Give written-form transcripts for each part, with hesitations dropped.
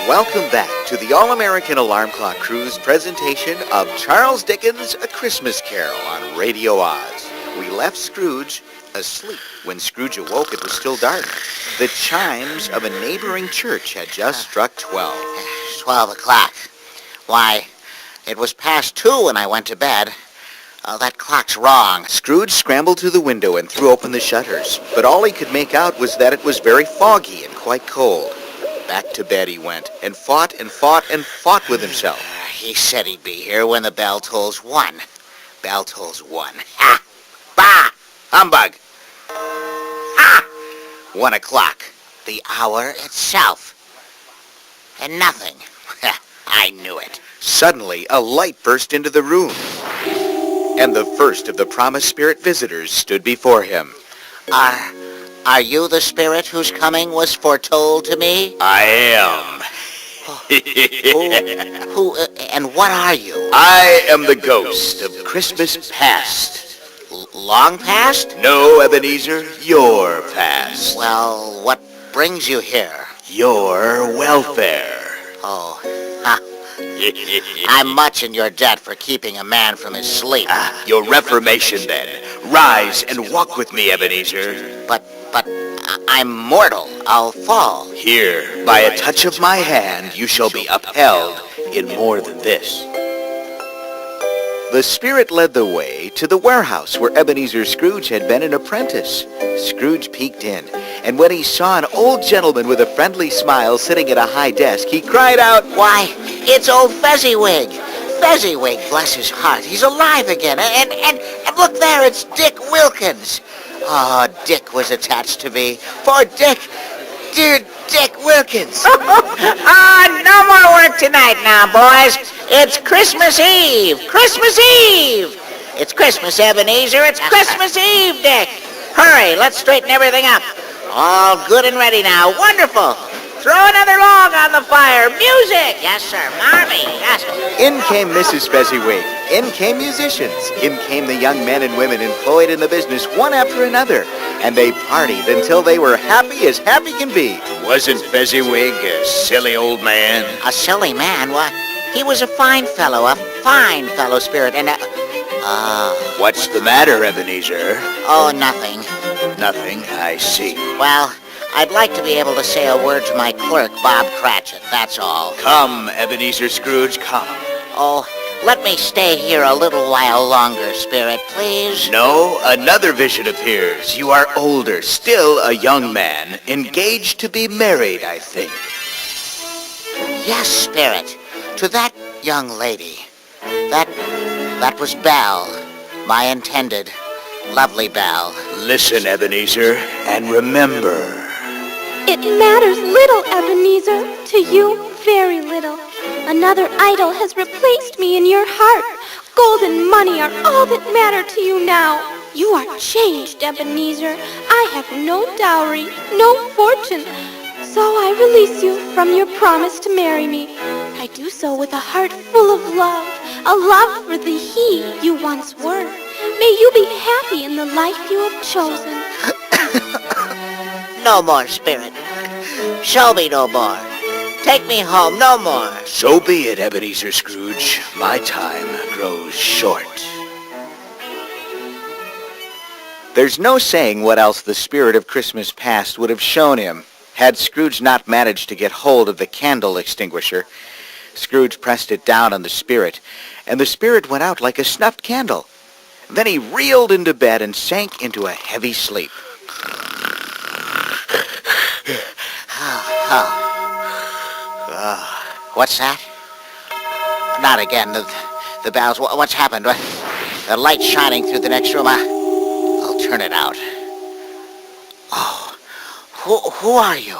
Welcome back to the All-American Alarm Clock Crew's presentation of Charles Dickens' A Christmas Carol on Radio AAHS. We left Scrooge asleep. When Scrooge awoke, it was still dark. The chimes of a neighboring church had just struck 12. 12 o'clock. Why, it was past 2 when I went to bed. Oh, that clock's wrong. Scrooge scrambled to the window and threw open the shutters, but all he could make out was that it was very foggy and quite cold. Back to bed he went, and fought with himself. He said he'd be here when the bell tolls 1. Bell tolls 1. Ha! Bah! Humbug! Ha! 1 o'clock. The hour itself. And nothing. I knew it. Suddenly, a light burst into the room, and the first of the promised spirit visitors stood before him. Are you the spirit whose coming was foretold to me? I am. Who, and what are you? I am the ghost of Christmas past. Long past? No, Ebenezer, your past. Well, what brings you here? Your welfare. Oh, ha. I'm much in your debt for keeping a man from his sleep. Your reformation, then. Rise and walk with me, Ebenezer. But I'm mortal. I'll fall. Here, by a touch of my hand, you shall be upheld in more than this. The spirit led the way to the warehouse where Ebenezer Scrooge had been an apprentice. Scrooge peeked in, and when he saw an old gentleman with a friendly smile sitting at a high desk, he cried out, "Why, it's old Fezziwig! Fezziwig, bless his heart, he's alive again. And look there, it's Dick Wilkins. Oh, Dick was attached to me. Poor Dick. Dear Dick Wilkins." No more work tonight now, boys. It's Christmas Eve. Christmas Eve. It's Christmas, Ebenezer. It's Christmas Eve, Dick. Hurry, let's straighten everything up. All good and ready now. Wonderful. Throw another log on the fire. Music. Yes, sir. Marmy. Yes. In came Mrs. Fezziwig. In came musicians. In came the young men and women employed in the business one after another. And they partied until they were happy as happy can be. Wasn't Fezziwig a silly old man? A silly man? What? He was a fine fellow spirit, and What's the matter, Ebenezer? Oh, nothing. Nothing, I see. Well, I'd like to be able to say a word to my clerk, Bob Cratchit, that's all. Come, Ebenezer Scrooge, come. Oh, let me stay here a little while longer, Spirit, please. No, another vision appears. You are older, still a young man, engaged to be married, I think. Yes, Spirit, to that young lady. That was Belle, my intended. Lovely Belle. Listen, Ebenezer, and remember. It matters little, Ebenezer. To you, very little. Another idol has replaced me in your heart. Gold and money are all that matter to you now. You are changed, Ebenezer. I have no dowry, no fortune. So I release you from your promise to marry me. I do so with a heart full of love, a love for the he you once were. May you be happy in the life you have chosen. No more, Spirit. Show me no more. Take me home, no more. So be it, Ebenezer Scrooge. My time grows short. There's no saying what else the spirit of Christmas past would have shown him had Scrooge not managed to get hold of the candle extinguisher. Scrooge pressed it down on the spirit, and the spirit went out like a snuffed candle. Then he reeled into bed and sank into a heavy sleep. What's that? Not again. The bells. What's happened? The light shining through the next room. I'll turn it out. Oh, who are you?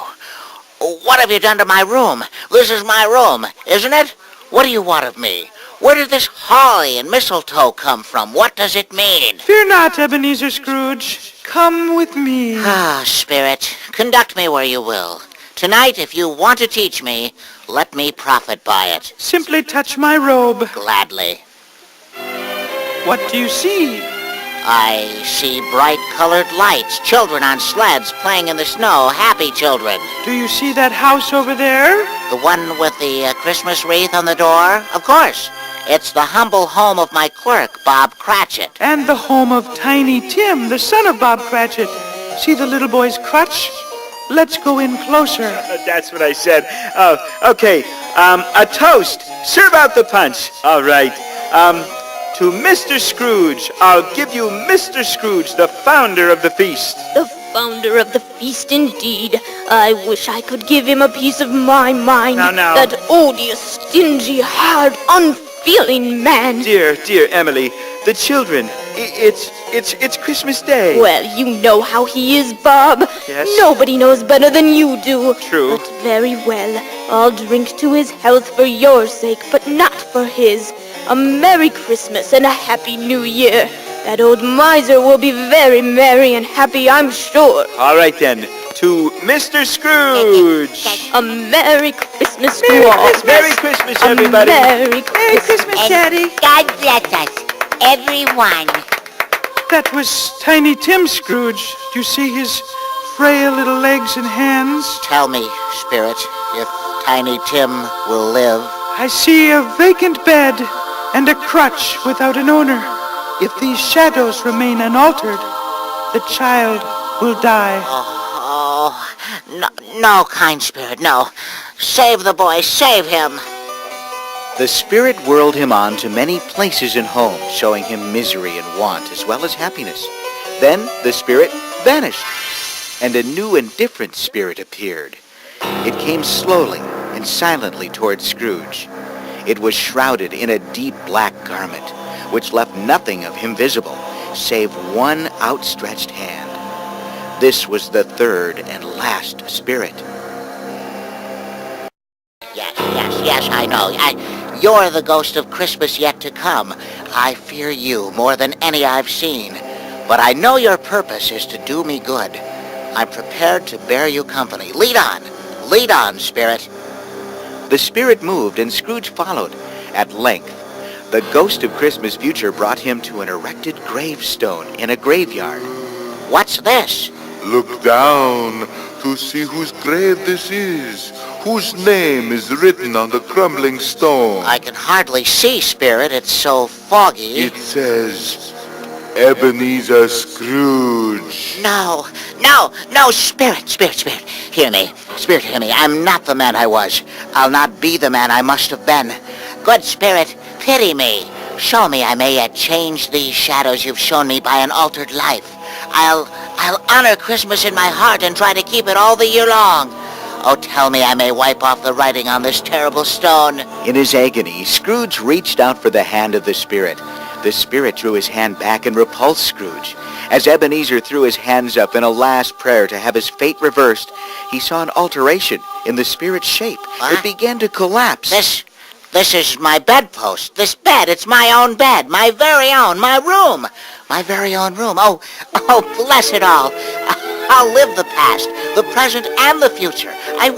What have you done to my room? This is my room, isn't it? What do you want of me? Where did this holly and mistletoe come from? What does it mean? Fear not, Ebenezer Scrooge. Come with me. Ah, Spirit, conduct me where you will. Tonight, if you want to teach me, let me profit by it. Simply touch my robe. Gladly. What do you see? I see bright-colored lights, children on sleds playing in the snow, happy children. Do you see that house over there? The one with the Christmas wreath on the door? Of course. It's the humble home of my clerk, Bob Cratchit. And the home of Tiny Tim, the son of Bob Cratchit. See the little boy's crutch? Let's go in closer. That's what I said. Okay. A toast. Serve out the punch. All right. To Mr. Scrooge, I'll give you Mr. Scrooge, the founder of the feast. The founder of the feast, indeed. I wish I could give him a piece of my mind. Now. That odious, stingy, hard, unfeeling man. Dear Emily, the children, it's Christmas Day. Well, you know how he is, Bob. Yes. Nobody knows better than you do. True. But very well. I'll drink to his health for your sake, but not for his. A Merry Christmas and a Happy New Year. That old miser will be very merry and happy, I'm sure. All right, then. To Mr. Scrooge. A Merry Christmas to all. Merry Christmas, everybody. Merry Christmas. Daddy. God bless us, everyone. That was Tiny Tim Scrooge. Do you see his frail little legs and hands? Tell me, Spirit, if Tiny Tim will live. I see a vacant bed and a crutch without an owner. If these shadows remain unaltered, the child will die. No, kind spirit, no. Save the boy, save him. The spirit whirled him on to many places and homes, showing him misery and want as well as happiness. Then the spirit vanished, and a new and different spirit appeared. It came slowly and silently toward Scrooge. It was shrouded in a deep black garment, which left nothing of him visible, save one outstretched hand. This was the third and last spirit. Yes, I know. You're the ghost of Christmas yet to come. I fear you more than any I've seen. But I know your purpose is to do me good. I'm prepared to bear you company. Lead on, spirit. The spirit moved, and Scrooge followed. At length, the ghost of Christmas future brought him to an erected gravestone in a graveyard. What's this? Look down to see whose grave this is, whose name is written on the crumbling stone. I can hardly see, spirit. It's so foggy. It says, Ebenezer Scrooge. No, spirit. Hear me. Spirit, hear me. I'm not the man I was. I'll not be the man I must have been. Good spirit, pity me. Show me I may yet change these shadows you've shown me by an altered life. I'll honor Christmas in my heart and try to keep it all the year long. Oh, tell me I may wipe off the writing on this terrible stone. In his agony, Scrooge reached out for the hand of the spirit. The spirit drew his hand back and repulsed Scrooge. As Ebenezer threw his hands up in a last prayer to have his fate reversed, he saw an alteration in the spirit's shape. What? It began to collapse. This is my bedpost. This bed, it's my own bed. My very own. My room. My very own room. Oh, bless it all. I'll live the past, the present, and the future. I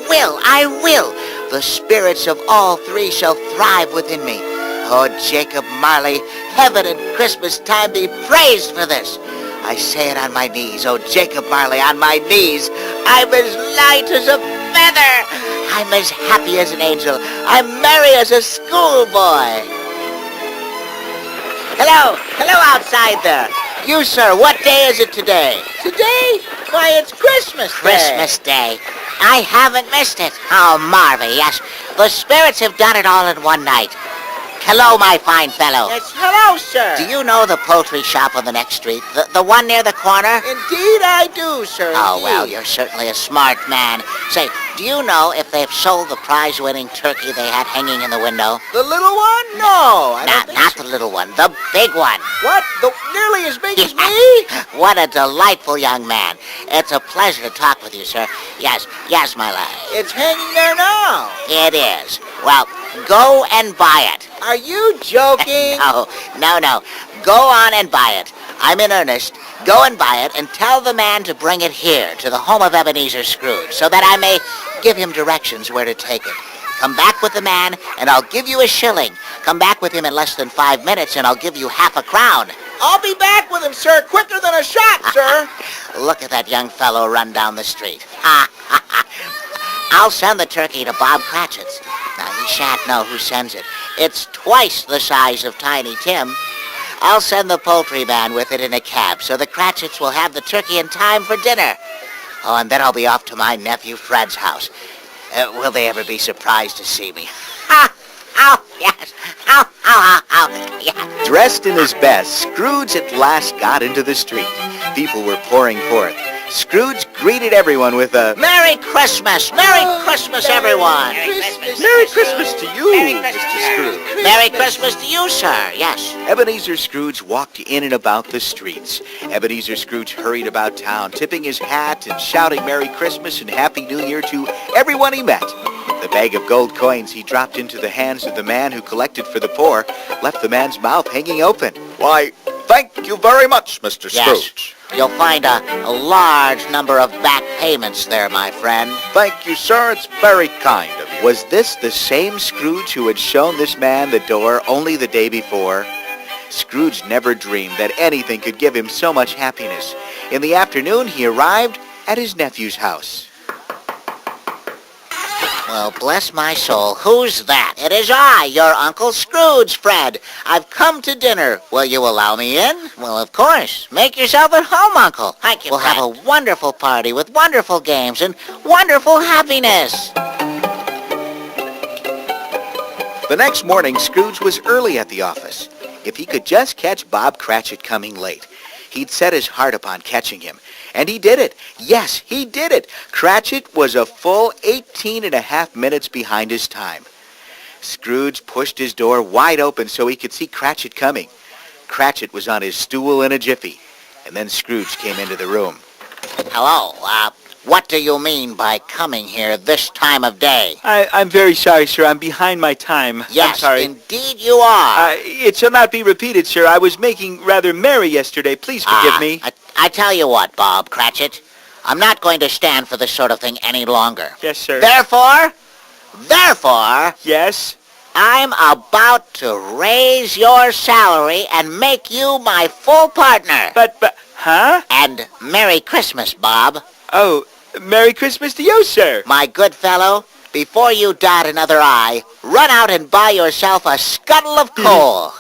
will. The spirits of all three shall thrive within me. Oh, Jacob Marley, heaven and Christmas time be praised for this. I say it on my knees. Oh, Jacob Marley, on my knees. I'm as light as a feather. I'm as happy as an angel. I'm merry as a schoolboy. Hello outside there. You, sir, what day is it today? Today? Why, it's Christmas Day. Christmas Day. I haven't missed it. Oh, Marvy, yes. The spirits have done it all in one night. Hello, my fine fellow. Yes, hello, sir. Do you know the poultry shop on the next street? The one near the corner? Indeed I do, sir. Oh, well, indeed. you're certainly a smart man. Say, do you know if they've sold the prize-winning turkey they had hanging in the window? The little one? No, I don't think Not so. the little one, the big one. What? Nearly as big as me? What a delightful young man. It's a pleasure to talk with you, sir. Yes, my lad. It's hanging there now. It is. Well, go and buy it. Are you joking? No. Go on and buy it. I'm in earnest. Go and buy it and tell the man to bring it here to the home of Ebenezer Scrooge so that I may give him directions where to take it. Come back with the man and I'll give you a shilling. Come back with him in less than 5 minutes and I'll give you half a crown. I'll be back with him, sir, quicker than a shot, sir. Look at that young fellow run down the street. I'll send the turkey to Bob Cratchit's. Now, he shan't know who sends it. It's twice the size of Tiny Tim. I'll send the poultry man with it in a cab so the Cratchits will have the turkey in time for dinner. Oh, and then I'll be off to my nephew Fred's house. Will they ever be surprised to see me? Ha! Oh, yes. Oh, yeah. Dressed in his best, Scrooge at last got into the street. People were pouring forth. Scrooge greeted everyone with a Merry Christmas! Merry Christmas, everyone! Merry Christmas to you, Mr. Scrooge. Merry Christmas to you, sir. Yes. Ebenezer Scrooge walked in and about the streets. Ebenezer Scrooge hurried about town, tipping his hat and shouting Merry Christmas and Happy New Year to everyone he met. The bag of gold coins he dropped into the hands of the man who collected for the poor left the man's mouth hanging open. Why, thank you very much, Mr. Yes. Scrooge. You'll find a large number of back payments there, my friend. Thank you, sir. It's very kind of you. Was this the same Scrooge who had shown this man the door only the day before? Scrooge never dreamed that anything could give him so much happiness. In the afternoon, he arrived at his nephew's house. Well, bless my soul, who's that? It is I, your Uncle Scrooge, Fred. I've come to dinner. Will you allow me in? Well, of course. Make yourself at home, Uncle. Thank you, We'll Fred. have a wonderful party with wonderful games and wonderful happiness. The next morning, Scrooge was early at the office. If he could just catch Bob Cratchit coming late, he'd set his heart upon catching him. And he did it. Yes, he did it. Cratchit was a full 18 and a half minutes behind his time. Scrooge pushed his door wide open so he could see Cratchit coming. Cratchit was on his stool in a jiffy. And then Scrooge came into the room. Hello, what do you mean by coming here this time of day? I'm very sorry, sir. I'm behind my time. I'm Yes, sorry. indeed you are. It shall not be repeated, sir. I was making rather merry yesterday. Please forgive me. I tell you what, Bob Cratchit. I'm not going to stand for this sort of thing any longer. Yes, sir. Therefore, Yes? I'm about to raise your salary and make you my full partner. But, huh? And Merry Christmas, Bob. Oh, Merry Christmas to you, sir. My good fellow, before you dot another I, run out and buy yourself a scuttle of coal.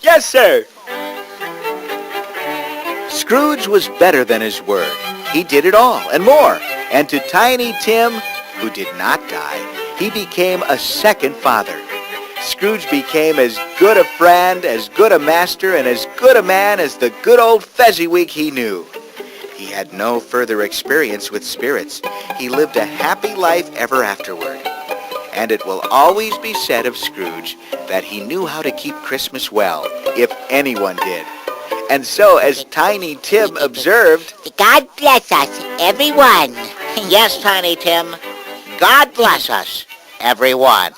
Yes, sir. Scrooge was better than his word. He did it all and more. And to Tiny Tim, who did not die, he became a second father. Scrooge became as good a friend, as good a master, and as good a man as the good old Fezziwig he knew. He had no further experience with spirits. He lived a happy life ever afterward. And it will always be said of Scrooge that he knew how to keep Christmas well, if anyone did. And so, as Tiny Tim observed, God bless us, everyone. Yes, Tiny Tim. God bless us, everyone.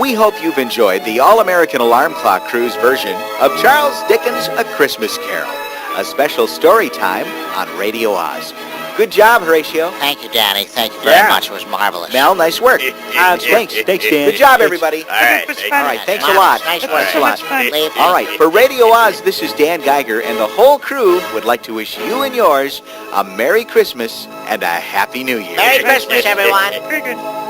we hope you've enjoyed the All-American Alarm Clock Crew's version of Charles Dickens' A Christmas Carol, a special story time on Radio Oz. Good job, Horatio. Thank you, Danny. Thank you very much. It was marvelous. Mel, nice work. Thanks, Dan. Good job, everybody. All right. All right, thanks a lot. Nice work. Thanks a lot. Leave. All right, for Radio Oz, this is Dan Geiger, and the whole crew would like to wish you and yours a Merry Christmas and a Happy New Year. Merry Christmas, everyone. Very good.